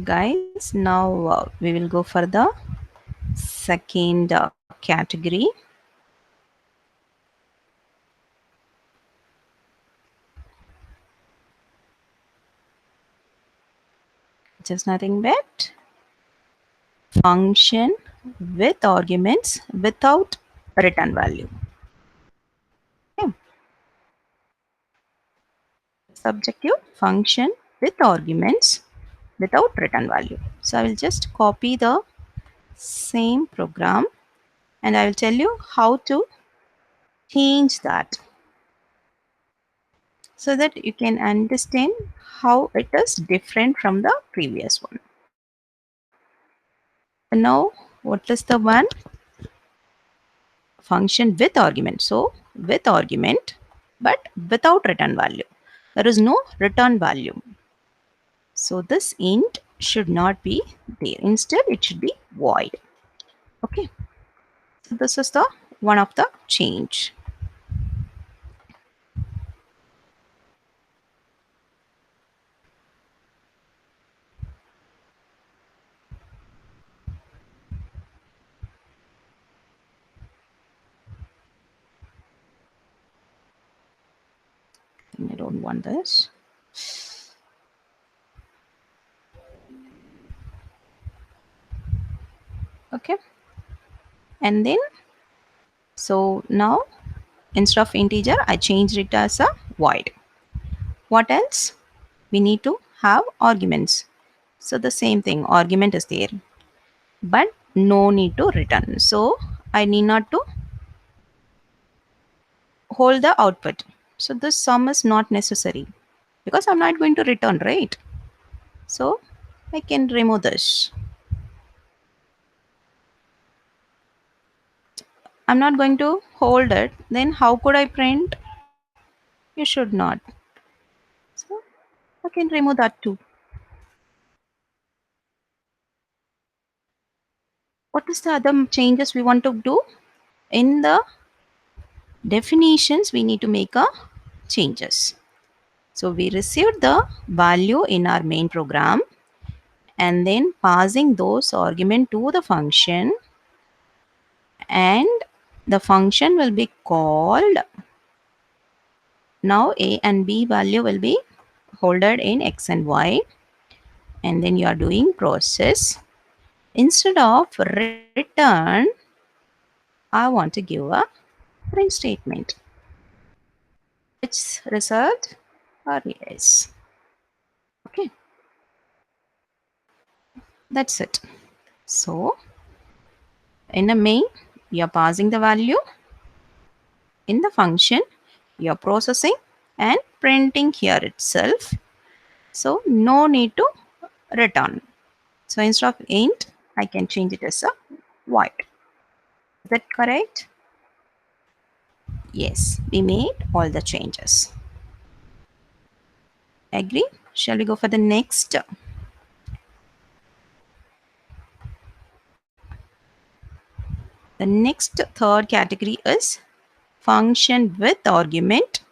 guys, now we will go for the second category. Just nothing but function with arguments without return value. Okay. Subjective function with arguments without return value. So I will just copy the same program and I will tell you how to change that so that you can understand how it is different from the previous one. And now what is the one? Function with argument. So with argument but without return value. There is no return value. So this int should not be there. Instead it should be void. Okay. So this is the one of the change. I don't want this. Okay. And then so now instead of integer I changed it as a void. What else? We need to have arguments. So the same thing, argument is there, but no need to return. So I need not to hold the output. So this sum is not necessary because I'm not going to return, right? So I can remove this. I'm not going to hold it. Then how could I print? You should not. So I can remove that too. What is the other changes we want to do? In the definitions, we need to make a changes. So we received the value in our main program and then passing those argument to the function, and the function will be called. Now a and b value will be holded in x and y, and then you are doing process. Instead of return, I want to give a print statement. Its result or yes. Okay, that's it. So in a main, you are passing the value. In the function, you are processing and printing here itself. So no need to return. So instead of int, I can change it as a void. Is that correct? Yes, we made all the changes. Agree? Shall we go for the next? The next third category is function with argument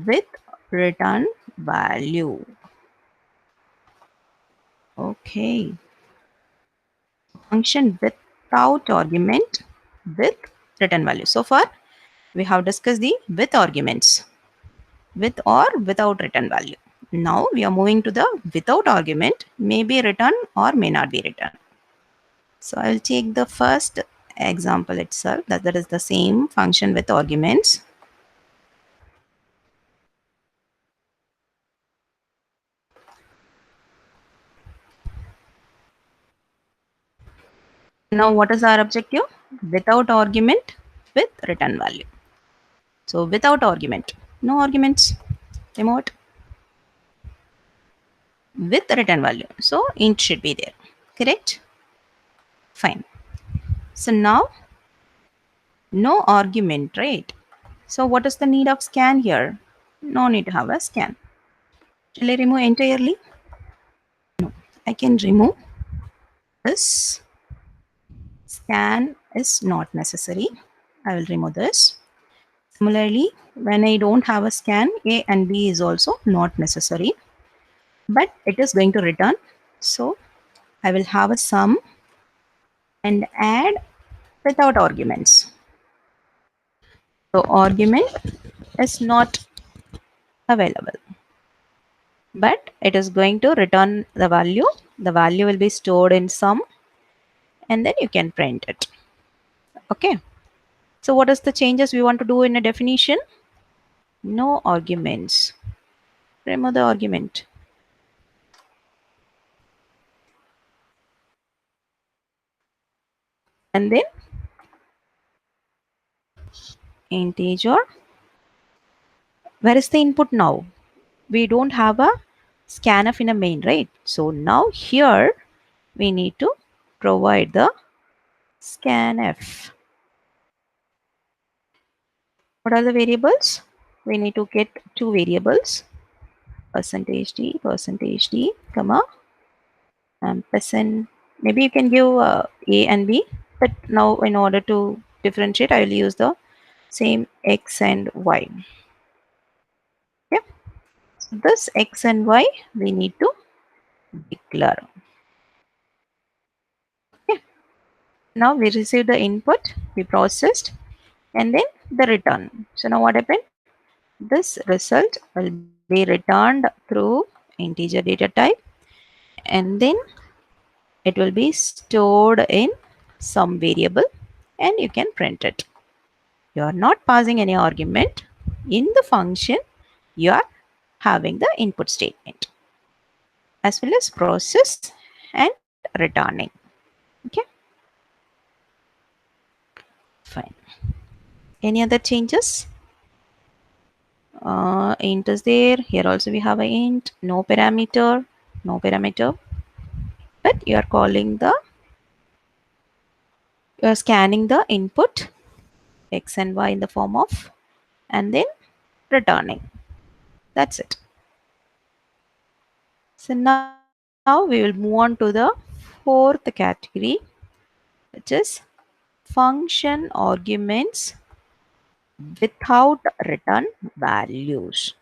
with return value. Okay. Function without argument with return value. So far, we have discussed the with arguments, with or without return value. Now we are moving to the without argument, may be return or may not be return. So I will take the first example itself, that is the same function with arguments. Now what is our objective? Without argument with return value. So without argument, no arguments, remote, with return value. So int should be there, correct? Fine. So now no argument, right? So what is the need of scan here? No need to have a scan. Shall I remove entirely? No, I can remove this. Scan is not necessary. I will remove this. Similarly, when I don't have a scan, A and B is also not necessary, but it is going to return So I will have a sum and add without arguments. So argument is not available, but it is going to return the value. The value will be stored in sum and then you can print it. Okay. So what is the changes we want to do in a definition? No arguments. Remove the argument. And then integer. Where is the input now? We don't have a scanf in a main, right? So now here we need to provide the scanf. What are the variables? We need to get two variables, %d, comma, ampersand. Maybe you can give a and b, but now in order to differentiate, I will use the same x and y. Okay. So this x and y we need to declare. Okay. Now we received the input, we processed, and then the return. So now what happened? This result will be returned through integer data type, and then it will be stored in some variable and you can print it. You are not passing any argument in the function, you are having the input statement as well as process and returning. Okay, fine. Any other changes? Int is there. Here also we have a int, no parameter, no parameter. But you are calling the, you are scanning the input x and y in the form of and then returning. That's it. So now we will move on to the fourth category, which is function arguments without return values.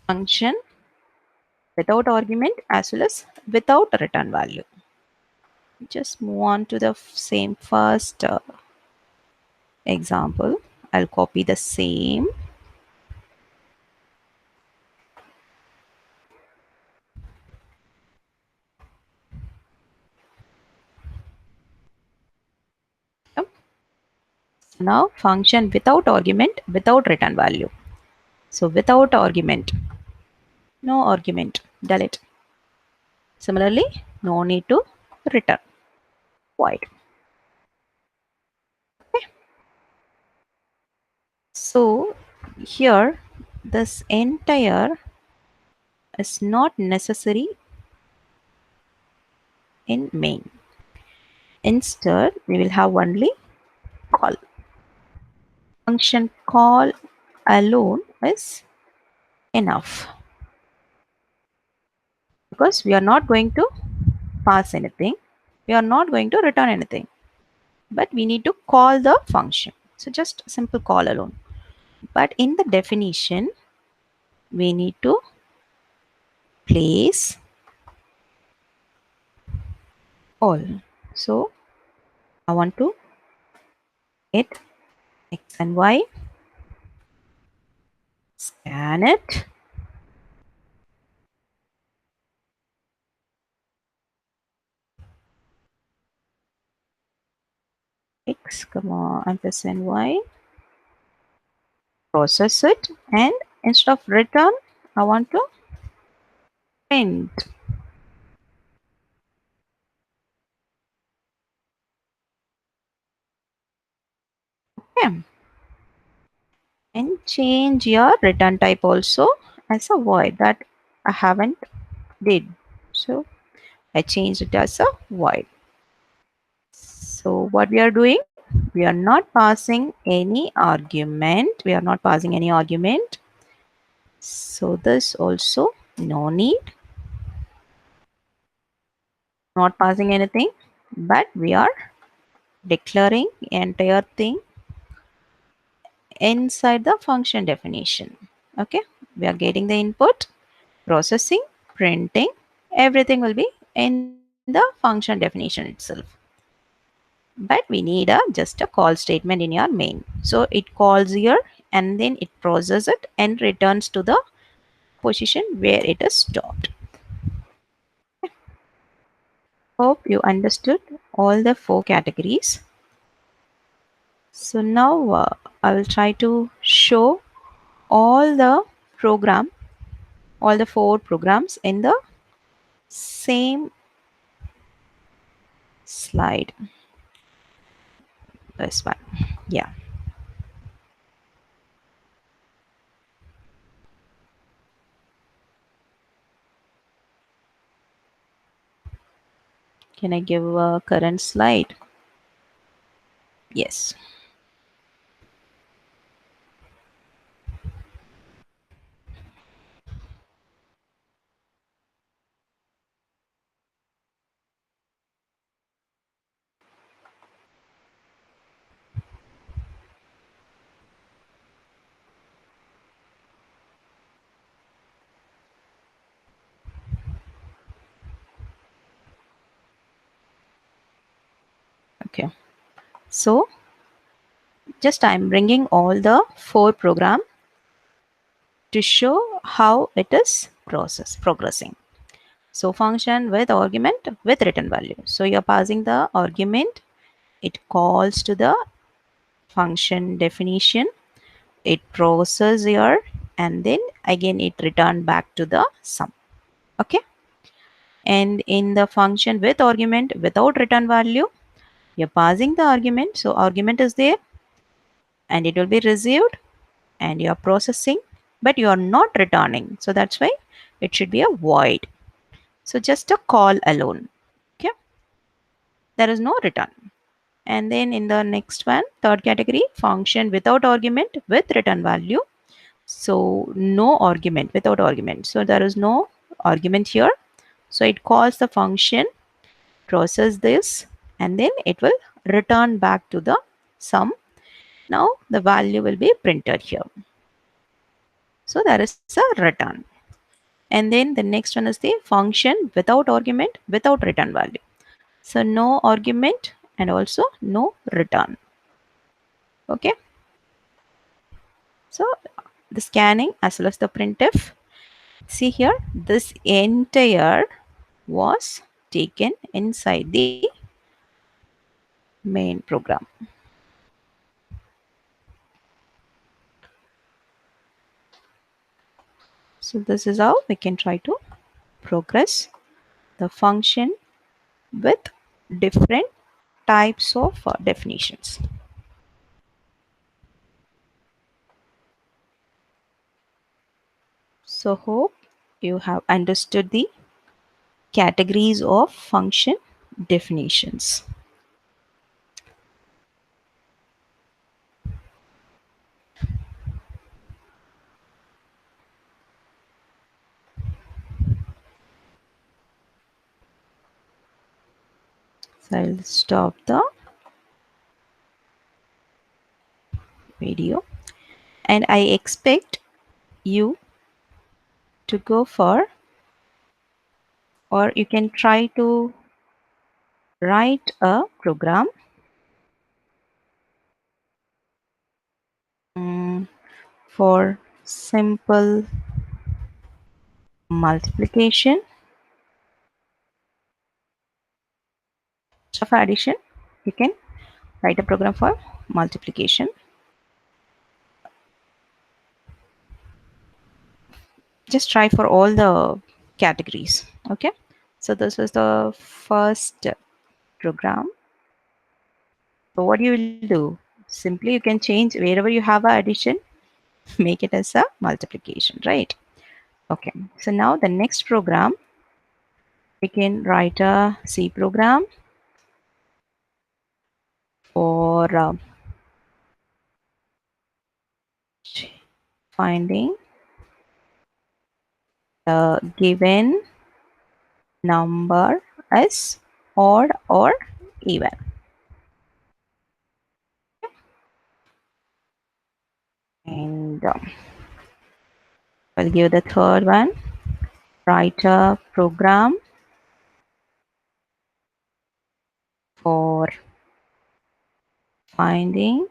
Function without argument as well as without return value. Just move on to the same first example. I'll copy the same. Yep. Now function without argument, without return value. So without argument, no argument, delete. Similarly, no need to return, void. Okay. So here this entire is not necessary in main. Instead, we will have only call. Function call alone is enough because we are not going to pass anything. We are not going to return anything, but we need to call the function. So just simple call alone. But in the definition, we need to place all. So I want to get x and y, scan it, x comma ampersand y, process it, and instead of return, I want to print. Okay. And change your return type also as a void that I haven't did. So I changed it as a void. So what we are doing, we are not passing any argument. We are not passing any argument. So this also no need, not passing anything, but we are declaring entire thing inside the function definition. Okay, we are getting the input, processing, printing, everything will be in the function definition itself. But we need a just a call statement in your main. So it calls here and then it processes it and returns to the position where it is stopped. Hope you understood all the four categories. So now I will try to show all the program, all the four programs in the same slide. This one. Yeah. Can I give a current slide? Yes. Okay. So just I'm bringing all the four program to show how it is progressing. So function with argument with return value. So you're passing the argument, it calls to the function definition, it processes here, and then again it return back to the sum. Okay. And in the function with argument without return value, you're passing the argument. So argument is there and it will be received and you're processing, but you are not returning. So that's why it should be a void. So just a call alone. Okay. There is no return. And then in the next one, third category, function without argument with return value. So no argument, without argument. So there is no argument here. So it calls the function, process this, and then it will return back to the sum. Now the value will be printed here. So there is a return. And then the next one is the function without argument without return value. So no argument and also no return. Okay. So the scanning as well as the printf. See here, this entire was taken inside the main program. So this is how we can try to progress the function with different types of definitions. So hope you have understood the categories of function definitions. So I'll stop the video and I expect you to go for, or you can try to write a program for simple multiplication of addition. You can write a program for multiplication. Just try for all the categories. Okay. So this was the first program. So what you will do? Simply you can change wherever you have a addition, make it as a multiplication, right? Okay. So now the next program, we can write a C program for finding the given number as odd or even. And I'll give the third one. Write a program for finding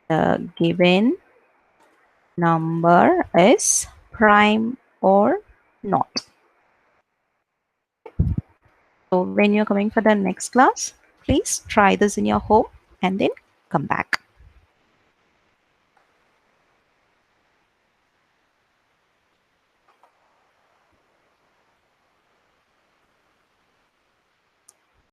the given number is prime or not. So when you're coming for the next class, please try this in your home and then come back.